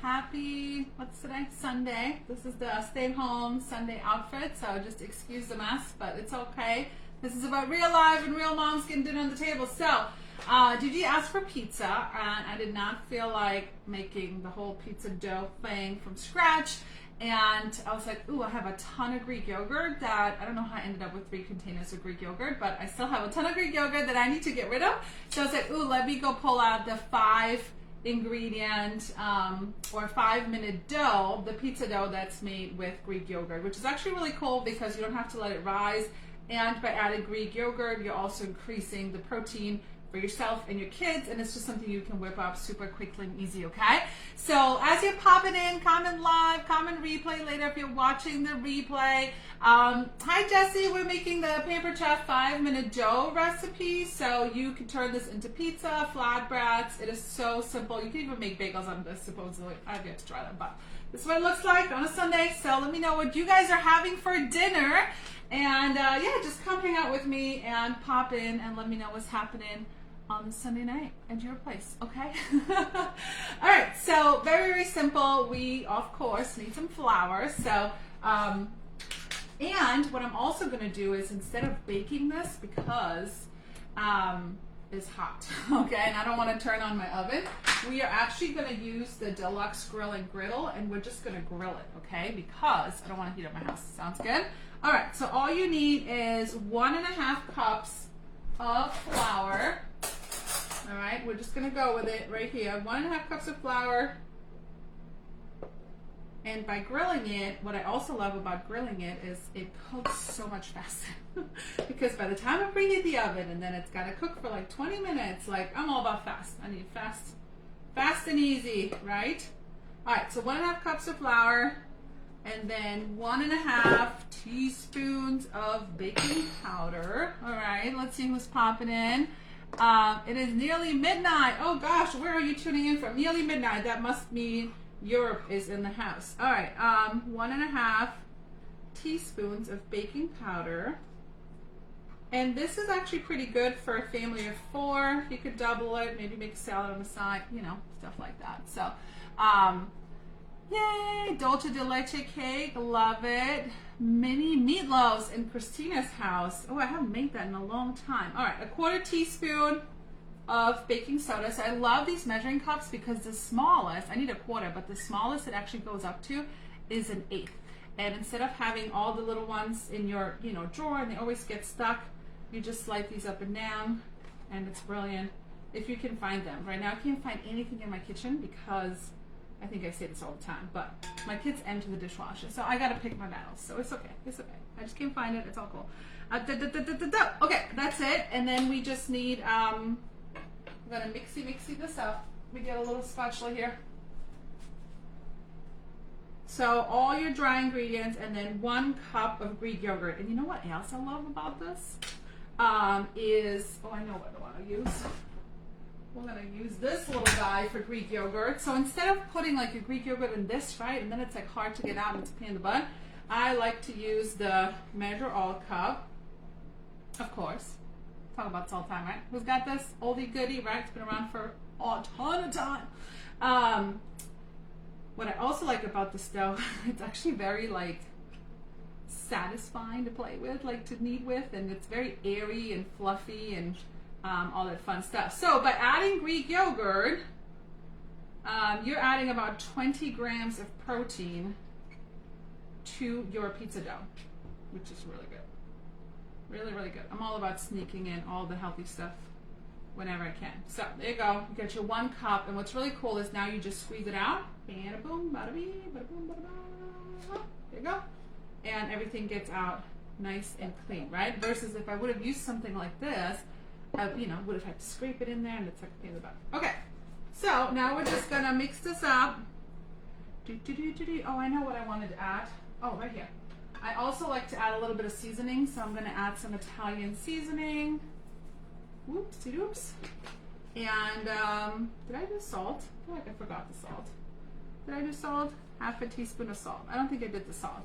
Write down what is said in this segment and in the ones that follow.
Happy, what's today? Sunday. This is the stay-home Sunday outfit, so just excuse the mess, but it's okay. This is about real life and real moms getting dinner on the table. So, Gigi asked for pizza, and I did not feel like making the whole pizza dough thing from scratch. And I was like, ooh, I have a ton of Greek yogurt that, I don't know how I ended up with 3 containers of Greek yogurt, but I still have a ton of Greek yogurt that I need to get rid of. So I was like, ooh, let me go pull out the 5 ingredient or 5-minute dough, the pizza dough that's made with Greek yogurt, which is actually really cool because you don't have to let it rise. And by adding Greek yogurt, you're also increasing the protein for yourself and your kids, and it's just something you can whip up super quickly and easy, okay? So as you're popping in, comment live, comment replay later if you're watching the replay. Hi Jessie, we're making the Paper Chef 5-minute dough recipe, so you can turn this into pizza, flatbreads. It is so simple. You can even make bagels on this, supposedly. I've yet to try that, but this is what it looks like on a Sunday. So let me know what you guys are having for dinner, and yeah, just come hang out with me and pop in and let me know what's happening on Sunday night at your place, okay? All right, so very, very simple. We, of course, need some flour. So, and what I'm also gonna do is instead of baking this, because it's hot, okay, and I don't wanna turn on my oven, we are actually gonna use the deluxe grill and griddle, and we're just gonna grill it, okay? Because I don't wanna heat up my house. Sounds good? All right, so all you need is 1.5 cups of flour. All right, we're just gonna go with it right here. 1.5 cups of flour. And by grilling it, what I also love about grilling it is it cooks so much faster. Because by the time I bring it in the oven and then it's gotta cook for like 20 minutes, like I'm all about fast. I need fast and easy, right? All right, so 1.5 cups of flour, and then 1.5 teaspoons of baking powder. All right, let's see who's popping in. It is nearly midnight. Oh gosh, where are you tuning in from? Nearly midnight. That must mean Europe is in the house. All right, 1.5 teaspoons of baking powder. And this is actually pretty good for a family of 4. You could double it, maybe make a salad on the side, you know, stuff like that. So, yay, Dolce de Leche cake, love it. Mini meatloaves in Christina's house. Oh, I haven't made that in a long time. All right, 1/4 teaspoon of baking soda. So I love these measuring cups because the smallest, I need 1/4, but the smallest it actually goes up to is 1/8. And instead of having all the little ones in your, you know, drawer and they always get stuck, you just slide these up and down, and it's brilliant if you can find them. Right now I can't find anything in my kitchen because I think I say this all the time, but my kids empty the dishwasher, so I gotta pick my battles. So it's okay, it's okay. I just can't find it. It's all cool. Okay, that's it. And then we just need. I'm gonna mixy this up. We get a little spatula here. So all your dry ingredients, and then 1 cup of Greek yogurt. And you know what else I love about this? Is I know what I want to use. We're gonna use this little guy for Greek yogurt. So instead of putting like a Greek yogurt in this, right, and then it's like hard to get out and it's a pain in the butt, I like to use the Measure All cup, of course. Talk about salt time, right? Who's got this? Oldie goodie, right? It's been around for a ton of time. What I also like about this dough, it's actually very like satisfying to play with, like to knead with, and it's very airy and fluffy and all that fun stuff. So by adding Greek yogurt, you're adding about 20 grams of protein to your pizza dough, which is really good. Really, really good. I'm all about sneaking in all the healthy stuff whenever I can. So there you go. You get your 1 cup, and what's really cool is now you just squeeze it out. Bada boom, bada bee, bada boom, bada ba. There you go. And everything gets out nice and clean, right? Versus if I would have used something like this, I, you know, would have had to scrape it in there, and it's like a pain in the butt. Okay, so now we're just gonna mix this up. Oh, I know what I wanted to add. Oh, right here. I also like to add a little bit of seasoning, so I'm gonna add some Italian seasoning. Whoopsie doops. And did I do salt? I feel like I forgot the salt. Did I do salt? 1/2 teaspoon of salt. I don't think I did the salt.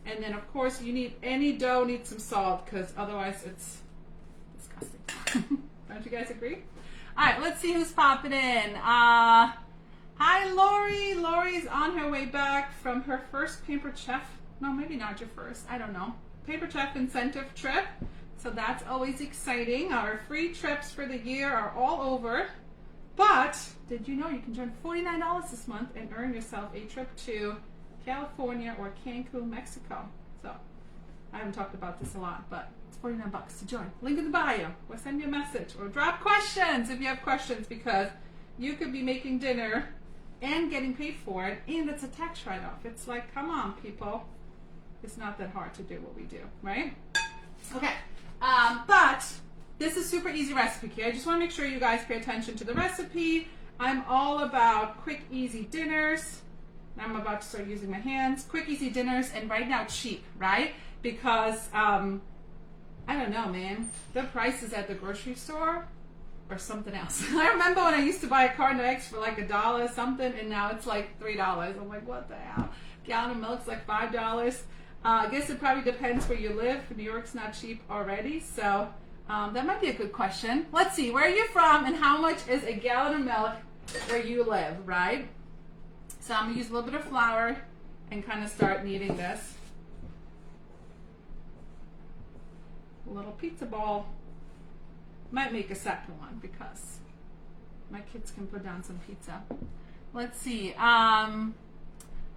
And then of course you need, any dough needs some salt because otherwise it's disgusting. Don't you guys agree? All right, let's see who's popping in. Hi Hi, Lori. Lori's on her way back from her first Paper Chef. No, maybe not your first. I don't know. Paper Chef incentive trip. So that's always exciting. Our free trips for the year are all over. But did you know you can join $49 this month and earn yourself a trip to California or Cancun, Mexico? So I haven't talked about this a lot, but it's $49 to join. Link in the bio, or send me a message, or drop questions if you have questions, because you could be making dinner and getting paid for it, and it's a tax write-off. It's like, come on, people. It's not that hard to do what we do, right? Okay, but this is super easy recipe here. I just want to make sure you guys pay attention to the recipe. I'm all about quick, easy dinners. I'm about to start using my hands. Quick, easy dinners, and right now cheap, right? Because, I don't know, man. The prices at the grocery store or something else. I remember when I used to buy a carton of eggs for like $1 something, and now it's like $3. I'm like, what the hell? Gallon of milk's like $5. I guess it probably depends where you live. New York's not cheap already, so that might be a good question. Let's see, where are you from, and how much is a gallon of milk where you live, right? So I'm gonna use a little bit of flour and kind of start kneading this. A little pizza ball. Might make a second one because my kids can put down some pizza. Let's see.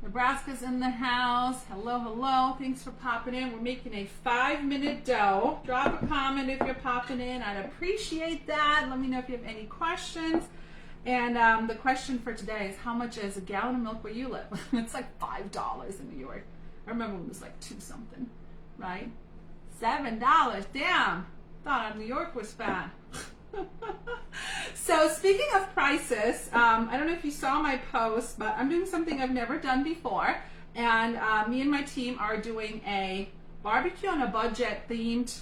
Nebraska's in the house. Hello, hello. Thanks for popping in. We're making a 5-minute dough. Drop a comment if you're popping in. I'd appreciate that. Let me know if you have any questions. And the question for today is, how much is a gallon of milk where you live? It's like $5 in New York. I remember when it was like 2 something, right? $7. Damn. Thought New York was fat. So speaking of prices, I don't know if you saw my post, but I'm doing something I've never done before. And me and my team are doing a barbecue on a budget themed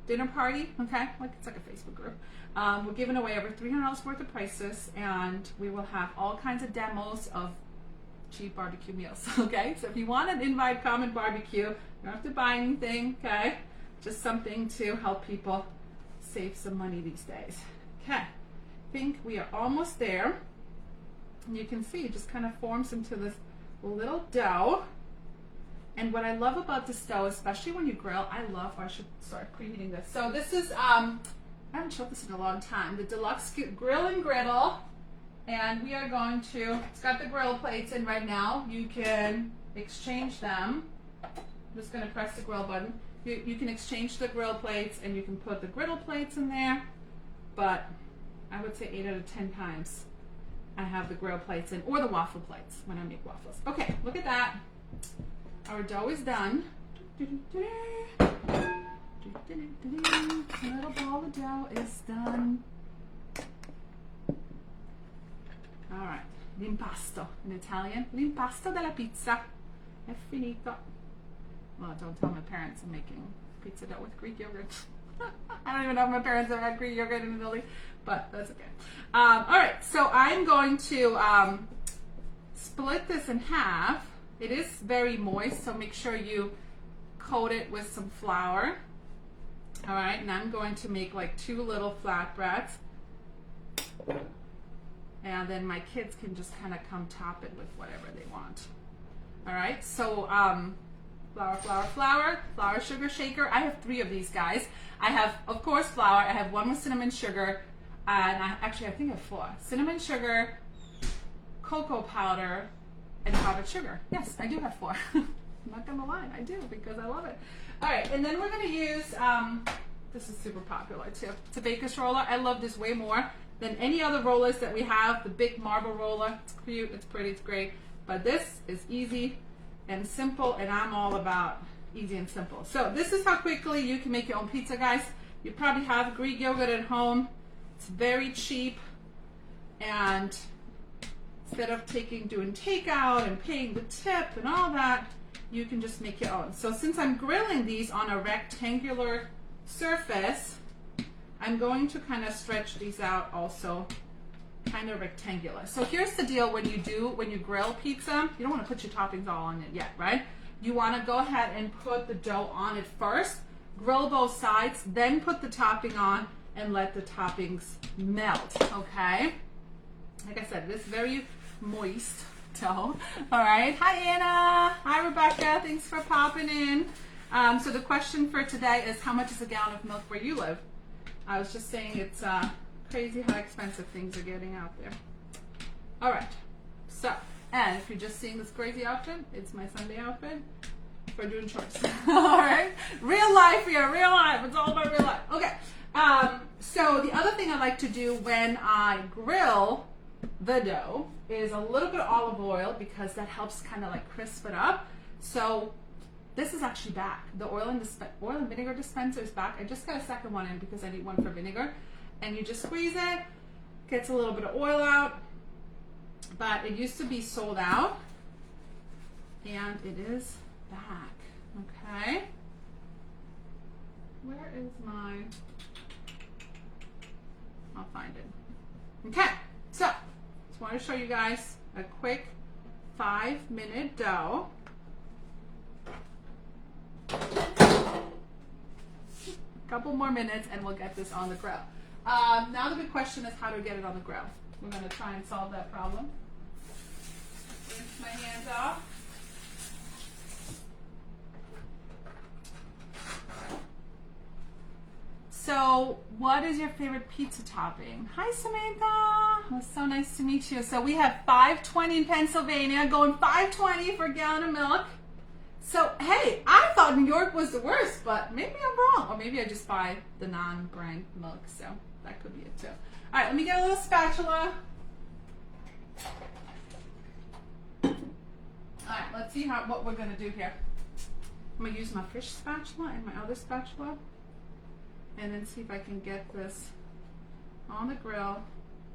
dinner party. Okay, like it's like a Facebook group. We're giving away over $300 worth of prices, and we will have all kinds of demos of cheap barbecue meals. Okay, so if you want an invite, comment barbecue. You don't have to buy anything. Okay, just something to help people save some money these days. Okay, I think we are almost there. And you can see it just kind of forms into this little dough. And what I love about this dough, especially when you grill, I should start preheating this. So this is, I haven't showed this in a long time, the Deluxe Grill and Griddle. And we are going to, it's got the grill plates in right now. You can exchange them. I'm just going to press the grill button. You can exchange the grill plates, and you can put the griddle plates in there. But I would say 8 out of 10 times I have the grill plates in, or the waffle plates when I make waffles. Okay, look at that. Our dough is done. A little ball of dough is done. All right, l'impasto in Italian. L'impasto della pizza è finito. Well, don't tell my parents I'm making pizza dough with Greek yogurt. I don't even know if my parents have had Greek yogurt in Italy, but that's okay. All right, so I'm going to split this in half. It is very moist, so make sure you coat it with some flour. All right, and I'm going to make like 2 little flatbreads. And then my kids can just kind of come top it with whatever they want. All right, so flour, sugar shaker. I have 3 of these guys. I have, of course, flour. I have 1 with cinnamon sugar, and I think I have 4. Cinnamon sugar, cocoa powder, and powdered sugar. Yes, I do have 4. I'm not gonna lie, I do, because I love it. All right, and then we're gonna use, this is super popular too. It's a baker's roller. I love this way more than any other rollers that we have. The big marble roller, it's cute, it's pretty, it's great. But this is easy and simple, and I'm all about easy and simple. So this is how quickly you can make your own pizza, guys. You probably have Greek yogurt at home. It's very cheap, and instead of doing takeout and paying the tip and all that, you can just make your own. So since I'm grilling these on a rectangular surface, I'm going to kind of stretch these out also kind of rectangular. So here's the deal: when you grill pizza, you don't want to put your toppings all on it yet, right? You want to go ahead and put the dough on it first, grill both sides, then put the topping on and let the toppings melt, okay? Like I said, this is very moist dough. All right. Hi, Anna. Hi, Rebecca. Thanks for popping in. So the question for today is, how much is a gallon of milk where you live? I was just saying it's crazy how expensive things are getting out there. All right. So, and if you're just seeing this crazy outfit, it's my Sunday outfit for doing chores. All right. Real life here. Real life. It's all about real life. Okay. So the other thing I like to do when I grill the dough is a little bit of olive oil, because that helps kind of like crisp it up. So this is actually back. The oil and vinegar dispenser is back. I just got a second one in because I need one for vinegar. And you just squeeze it, gets a little bit of oil out. But it used to be sold out, and it is back. Okay. Where is my... I'll find it. Okay, so just want to show you guys a quick 5-minute dough. Couple more minutes and we'll get this on the grill. Now the big question is how to get it on the grill. We're going to try and solve that problem. Rinse my hands off. So, what is your favorite pizza topping? Hi, Samantha. It was so nice to meet you. So we have $5.20 in Pennsylvania, going $5.20 for a gallon of milk. So, hey, I thought New York was the worst, but maybe I'm wrong. Or maybe I just buy the non-brand milk, so that could be it too. All right, let me get a little spatula. All right, let's see what we're gonna do here. I'm gonna use my fish spatula and my other spatula, and then see if I can get this on the grill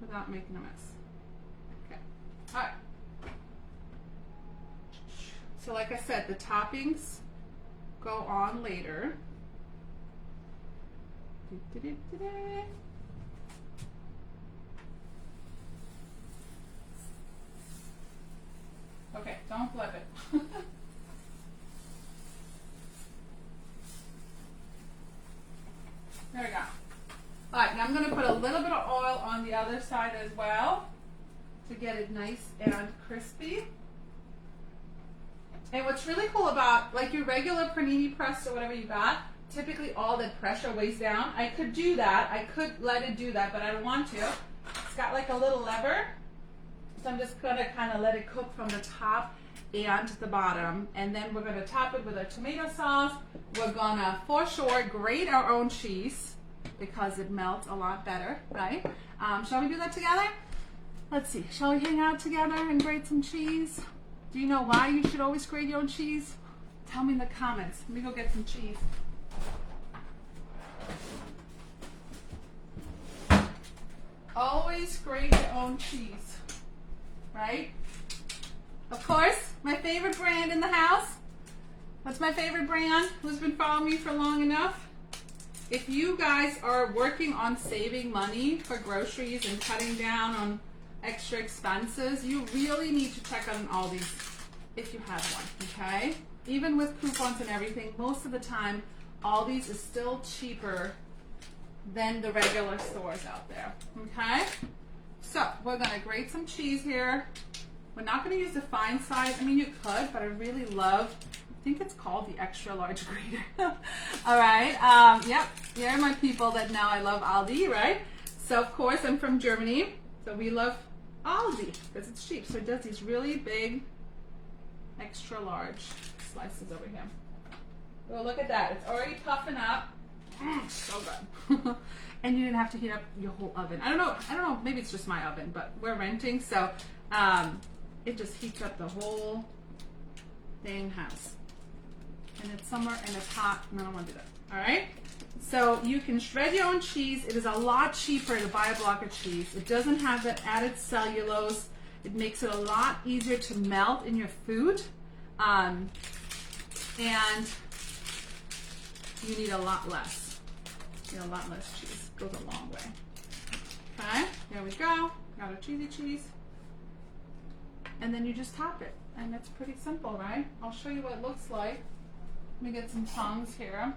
without making a mess. Okay, all right. So like I said, the toppings go on later. Okay, don't flip it. There we go. All right, now I'm going to put a little bit of oil on the other side as well to get it nice and crispy. And what's really cool about like your regular panini press or whatever you got, typically all the pressure weighs down. I could do that. I could let it do that, but I don't want to. It's got like a little lever. So I'm just going to kind of let it cook from the top and the bottom. And then we're going to top it with a tomato sauce. We're going to, for sure, grate our own cheese because it melts a lot better, right? Shall we do that together? Let's see. Shall we hang out together and grate some cheese? Do you know why you should always grate your own cheese? Tell me in the comments. Let me go get some cheese. Always grate your own cheese, right? Of course, my favorite brand in the house. What's my favorite brand? Who's been following me for long enough? If you guys are working on saving money for groceries and cutting down on extra expenses, you really need to check out an Aldi's if you have one, okay? Even with coupons and everything, most of the time, Aldi's is still cheaper than the regular stores out there, okay? So, we're gonna grate some cheese here. We're not gonna use the fine size. I mean, you could, but I really love, I think it's called the extra large grater. All right, yep, here are my people that know I love Aldi, right? So, of course, I'm from Germany, so we love Aldi because it's cheap. So it does these really big, extra large slices over here. Oh, look at that. It's already puffing up. So good. And you didn't have to heat up your whole oven. I don't know, maybe it's just my oven, but we're renting, so it just heats up the whole dang house. And it's summer and it's hot, and I don't want to do that. All right? So you can shred your own cheese. It is a lot cheaper to buy a block of cheese. It doesn't have that added cellulose. It makes it a lot easier to melt in your food. And you need a lot less. You need a lot less cheese. It goes a long way. Okay, here we go. Got our cheesy cheese. And then you just top it. And it's pretty simple, right? I'll show you what it looks like. Let me get some tongs here.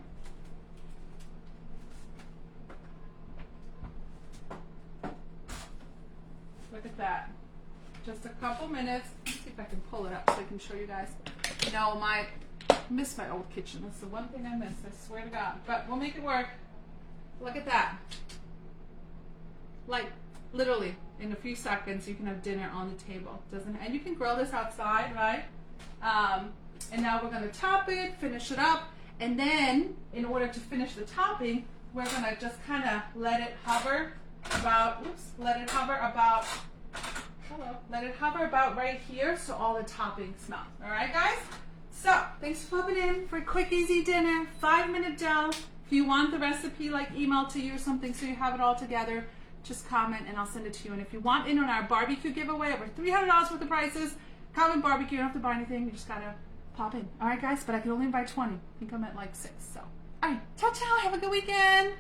Look at that. just a couple minutes. Let's see if I can pull it up so I can show you guys. You know, I miss my old kitchen. That's the one thing I miss, I swear to God. But we'll make it work. Look at that. Like, literally, in a few seconds, you can have dinner on the table. And you can grill this outside, right? And now we're going to top it, finish it up, and then, in order to finish the topping, we're going to just kind of let it hover about, let it hover about right here so all the toppings melt. All right, guys? So, thanks for popping in for a quick, easy dinner, 5-minute dough. If you want the recipe, like, emailed to you or something so you have it all together, just comment and I'll send it to you. And if you want in on our barbecue giveaway, over $300 worth of prices, comment barbecue, you don't have to buy anything, you just gotta pop in. All right, guys, but I can only buy 20. I think I'm at like 6, so. All right, ciao, ciao, have a good weekend.